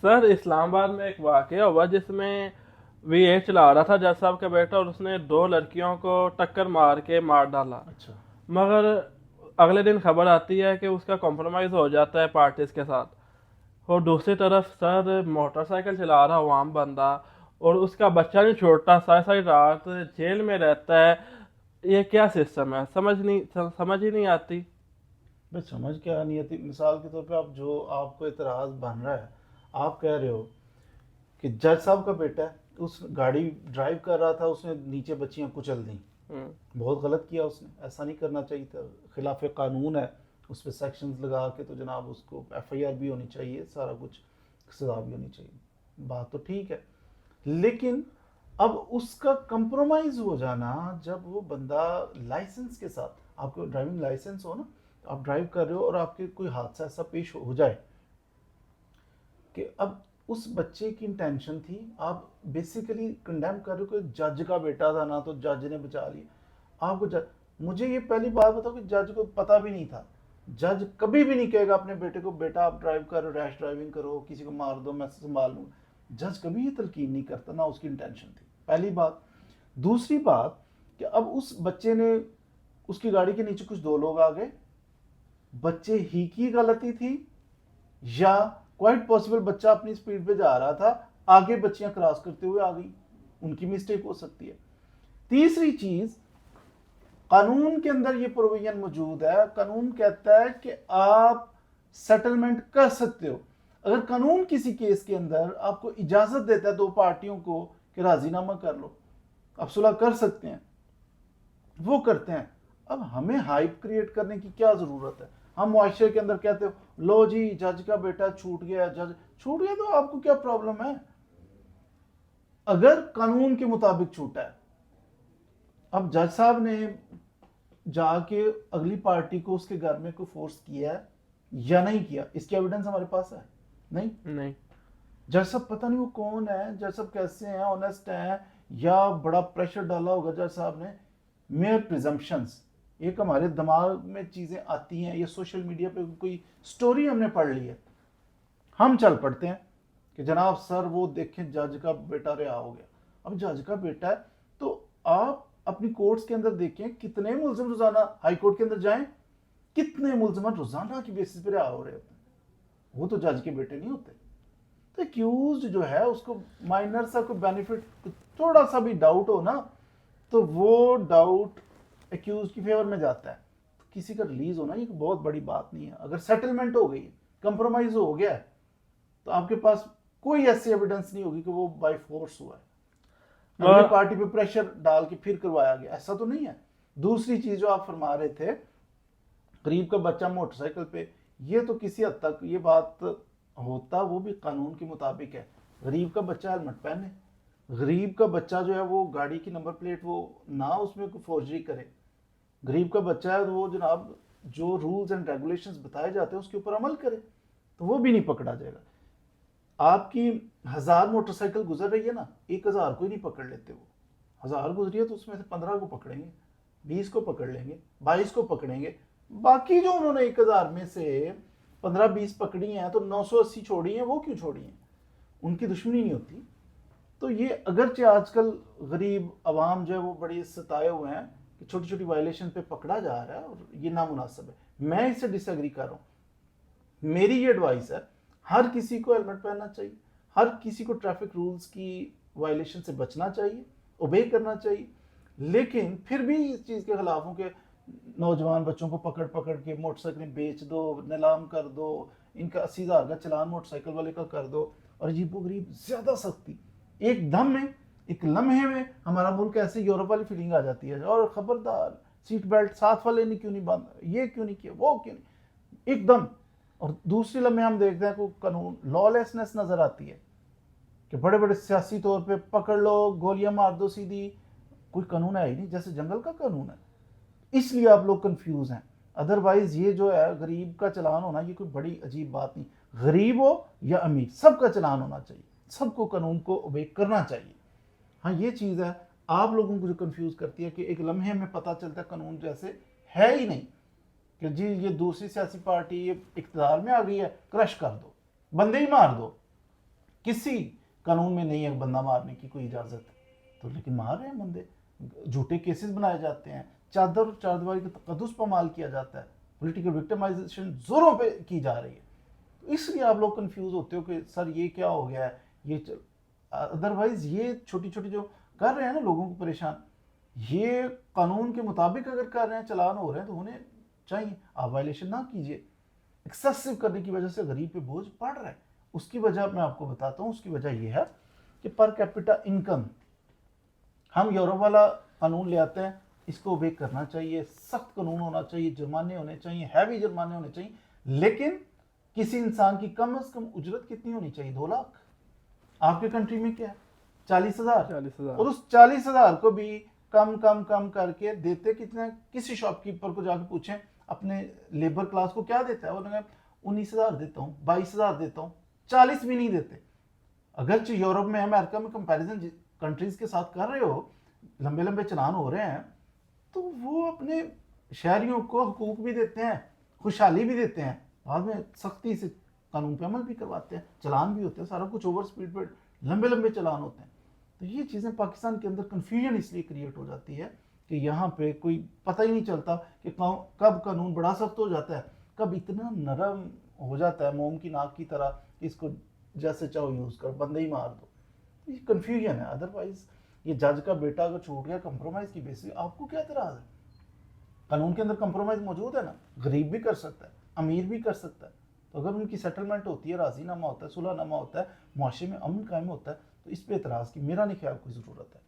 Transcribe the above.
سر اسلام آباد میں ایک واقعہ ہوا جس میں V8 چلا رہا تھا جج صاحب کا بیٹا اور اس نے 2 لڑکیوں کو ٹکر مار کے مار ڈالا. اچھا. مگر اگلے دن خبر آتی ہے کہ اس کا کمپرومائز ہو جاتا ہے پارٹیز کے ساتھ. اور دوسری طرف سر موٹر سائیکل چلا رہا عوام بندہ اور اس کا بچہ نہیں چھوڑتا, ساری ساری رات جیل میں رہتا ہے. یہ کیا سسٹم ہے؟ سمجھ ہی نہیں آتی. بھائی سمجھ کیا نہیں آتی. مثال کے طور پہ آپ کو اعتراض بن رہا ہے, آپ کہہ رہے ہو کہ جج صاحب کا بیٹا ہے, اس گاڑی ڈرائیو کر رہا تھا, اس نے نیچے بچیاں کچل دیں, بہت غلط کیا اس نے, ایسا نہیں کرنا چاہیے تھا, خلاف قانون ہے. اس پہ سیکشنز لگا کے تو جناب اس کو FIR بھی ہونی چاہیے, سارا کچھ سزا بھی ہونی چاہیے. بات تو ٹھیک ہے, لیکن اب اس کا کمپرومائز ہو جانا جب وہ بندہ لائسنس کے ساتھ, آپ کو ڈرائیونگ لائسنس ہو نا, آپ ڈرائیو کر رہے ہو اور آپ کے کوئی حادثہ ایسا پیش ہو جائے کہ اب اس بچے کی انٹینشن تھی, آپ بیسیکلی کنڈیم کر رہے ہو کہ جج کا بیٹا تھا نا تو جج نے بچا لیا آپ کو. مجھے یہ پہلی بات بتاؤ کہ جج کو پتہ بھی نہیں تھا. جج کبھی بھی نہیں کہے گا اپنے بیٹے کو بیٹا آپ ڈرائیو کرو, ریش ڈرائیونگ کرو, کسی کو مار دو میں سنبھال لوں. جج کبھی یہ تلقین نہیں کرتا, نہ اس کی انٹینشن تھی, پہلی بات. دوسری بات کہ اب اس بچے نے, اس کی گاڑی کے نیچے کچھ 2 لوگ آ گئے, بچے ہی کی غلطی تھی یا کوائٹ پاسبل بچہ اپنی سپیڈ پہ جا رہا تھا, آگے بچیاں کراس کرتے ہوئے آ گئی, ان کی مسٹیک ہو سکتی ہے. تیسری چیز, قانون کے اندر یہ پروویژن موجود ہے, قانون کہتا ہے کہ آپ سیٹلمنٹ کر سکتے ہو. اگر قانون کسی کیس کے اندر آپ کو اجازت دیتا ہے 2 پارٹیوں کو کہ راضی نامہ کر لو, آپ صلح کر سکتے ہیں, وہ کرتے ہیں. اب ہمیں ہائپ کریٹ کرنے کی کیا ضرورت ہے؟ ہم معاشرے کے اندر کہتے ہو لو جی جج کا بیٹا چھوٹ گیا, جج چھوٹ گیا تو آپ کو کیا پرابلم ہے اگر قانون کے مطابق چھوٹا ہے؟ اب جج صاحب نے جا کے اگلی پارٹی کو اس کے گھر میں کوئی فورس کیا ہے یا نہیں کیا, اس کی ایویڈنس ہمارے پاس ہے نہیں. جج صاحب پتہ نہیں وہ کون ہے, جج صاحب کیسے ہیں, آنیسٹ ہیں یا بڑا پریشر ڈالا ہوگا جج صاحب نے. میئر پریزمپشنز, ایک ہمارے دماغ میں چیزیں آتی ہیں, یا سوشل میڈیا پہ کوئی سٹوری ہم نے پڑھ لی ہے, ہم چل پڑتے ہیں کہ جناب سر وہ دیکھیں جج کا بیٹا رہا ہو گیا. اب جج کا بیٹا ہے تو آپ اپنی کورٹس کے اندر دیکھیں کتنے ملزم روزانہ ہائی کورٹ کے اندر جائیں, کتنے ملزمان روزانہ کی بیسس پہ رہا ہو رہے ہوتے ہیں, وہ تو جج کے بیٹے نہیں ہوتے. تو ایکیوزڈ جو ہے اس کو مائنر سا کوئی بینیفٹ, تھوڑا سا بھی ڈاؤٹ ہو نا تو وہ ڈاؤٹ ایکیوزڈ کی فیور میں جاتا ہے. تو کسی کا ریلیز ہونا یہ بہت بڑی بات نہیں ہے. اگر سیٹلمنٹ ہو گئی, کمپرومائز ہو گیا ہے, تو آپ کے پاس کوئی ایسی ایویڈنس نہیں ہوگی کہ وہ بائی فورس ہوا ہے, اگلی پارٹی پہ پریشر ڈال کے پھر کروایا گیا, ایسا تو نہیں ہے. دوسری چیز جو آپ فرما رہے تھے, غریب کا بچہ موٹر سائیکل پہ, یہ تو کسی حد تک یہ بات ہوتا وہ بھی قانون کے مطابق ہے. غریب کا بچہ ہیلمٹ پہنے, غریب کا بچہ جو ہے وہ گاڑی کی نمبر پلیٹ وہ نہ اس میں کوئی فورجری کرے, غریب کا بچہ ہے وہ جناب جو رولز اینڈ ریگولیشنز بتائے جاتے ہیں اس کے اوپر عمل کرے, تو وہ بھی نہیں پکڑا جائے گا. آپ کی 1000 موٹر سائیکل گزر رہی ہے نا, 1000 کو ہی نہیں پکڑ لیتے. وہ 1000 گزری ہے تو اس میں سے 15 کو پکڑیں گے, 20 کو پکڑ لیں گے, 22 کو پکڑیں گے. باقی جو انہوں نے 1000 میں سے 15-20 پکڑی ہیں تو 980 چھوڑی ہیں, وہ کیوں چھوڑی ہیں؟ ان کی دشمنی نہیں ہوتی. تو یہ اگرچہ آج کل غریب عوام جو ہے وہ بڑی ستائے ہوئے ہیں کہ چھوٹی چھوٹی وائلیشن پہ پکڑا جا رہا ہے اور یہ نامناسب ہے, میں اس سے ڈس ایگری کر رہا ہوں. میری یہ ایڈوائس ہے, ہر کسی کو ہیلمٹ پہننا چاہیے, ہر کسی کو ٹریفک رولز کی وائلیشن سے بچنا چاہیے, اوبے کرنا چاہیے. لیکن پھر بھی اس چیز کے خلاف ہوں کہ نوجوان بچوں کو پکڑ پکڑ کے موٹر سائیکلیں بیچ دو, نیلام کر دو, ان کا 80,000 کا چلان موٹر سائیکل والے کا کر دو, اور عجیب و غریب زیادہ سختی. ایک دم میں, ایک لمحے میں ہمارا ملک ایسے یورپ والی فیلنگ آ جاتی ہے, اور خبردار سیٹ بیلٹ ساتھ والے نے کیوں نہیں باندھا, یہ کیوں نہیں کیا, وہ کیوں نہیں, ایک دم. اور دوسری لمحے ہم دیکھتے ہیں کہ قانون لا لیسنس نظر آتی ہے کہ بڑے بڑے سیاسی طور پہ پکڑ لو, گولیاں مار دو سیدھی, کوئی قانون ہے ہی نہیں, جیسے جنگل کا قانون ہے. اس لیے آپ لوگ کنفیوز ہیں. ادروائز یہ جو ہے غریب کا چلان ہونا یہ کوئی بڑی عجیب بات نہیں, غریب ہو یا امیر سب کا چلان ہونا چاہیے, سب کو قانون کو اوبے کرنا چاہیے. ہاں یہ چیز ہے آپ لوگوں کو جو کنفیوز کرتی ہے کہ ایک لمحے میں پتہ چلتا ہے قانون جیسے ہے ہی نہیں کہ جی یہ دوسری سیاسی پارٹی اقتدار میں آ گئی ہے, کرش کر دو, بندے ہی مار دو. کسی قانون میں نہیں ہے بندہ مارنے کی کوئی اجازت، تو لیکن مار رہے ہیں بندے، جھوٹے کیسز بنائے جاتے ہیں، چادر اور چاردیواری کے تقدس پامال کیا جاتا ہے، پولیٹیکل وکٹمائزیشن زوروں پہ کی جا رہی ہے. تو اس لیے آپ لوگ کنفیوز ہوتے ہو کہ سر یہ کیا ہو گیا ہے، یہ ادروائز یہ چھوٹی چھوٹی جو کر رہے ہیں نا لوگوں کو پریشان، یہ قانون کے مطابق اگر کر رہے ہیں، چلان ہو رہے ہیں، تو انہیں چاہیے آپ وائلیشن نہ کیجیے. ایکسیسو کرنے کی وجہ سے غریب پہ بوجھ پڑ رہا ہے. اس کی وجہ میں آپ کو بتاتا ہوں، اس کی وجہ یہ ہے کہ پر کیپٹا انکم، ہم یورپ والا قانون لے آتے ہیں، اس کو اوبے کرنا چاہیے، سخت قانون ہونا چاہیے، جرمانے ہونے چاہیے، ہیوی جرمانے ہونے چاہیے، لیکن کسی انسان کی کم از کم اجرت کتنی ہونی چاہیے؟ 2 لاکھ. آپ کے کنٹری میں کیا ہے؟ 40,000. 40,000. اور اس 40,000 کو بھی کم کم کم کر کے دیتے کتنے؟ کسی شاپ کیپر کو جا کے پوچھیں اپنے لیبر کلاس کو کیا دیتا ہے، وہ 19,000 دیتا ہوں، 22,000 دیتا ہوں، 40 بھی نہیں دیتے. اگرچہ یورپ میں، امریکہ میں کمپیریزن کنٹریز کے ساتھ کر رہے ہو، لمبے لمبے چلان ہو رہے ہیں، تو وہ اپنے شہریوں کو حقوق بھی دیتے ہیں، خوشحالی بھی دیتے ہیں، بعد میں سختی سے قانون پہ عمل بھی کرواتے ہیں، چلان بھی ہوتے ہیں، سارا کچھ اوور سپیڈ پہ لمبے لمبے چلان ہوتے ہیں. تو یہ چیزیں پاکستان کے اندر کنفیوژن اس لیے کریٹ ہو جاتی ہے کہ یہاں پہ کوئی پتہ ہی نہیں چلتا کہ کب قانون بڑا سخت ہو جاتا ہے، کب اتنا نرم ہو جاتا ہے موم کی ناک کی طرح کہ اس کو جیسے چاہو یوز کر، بندے ہی مار دو. یہ کنفیوژن ہے. ادروائز یہ جج کا بیٹا اگر چھوٹ گیا کمپرومائز کی بیس پہ، آپ کو کیا اعتراض ہے؟ قانون کے اندر کمپرومائز موجود ہے نا، غریب بھی کر سکتا ہے، امیر بھی کر سکتا ہے. تو اگر ان کی سیٹلمنٹ ہوتی ہے، راضی نامہ ہوتا ہے، صلح نامہ ہوتا ہے، معاشرے میں امن قائم ہوتا ہے، تو اس پہ اعتراض کی میرا نہیں خیال کوئی ضرورت ہے.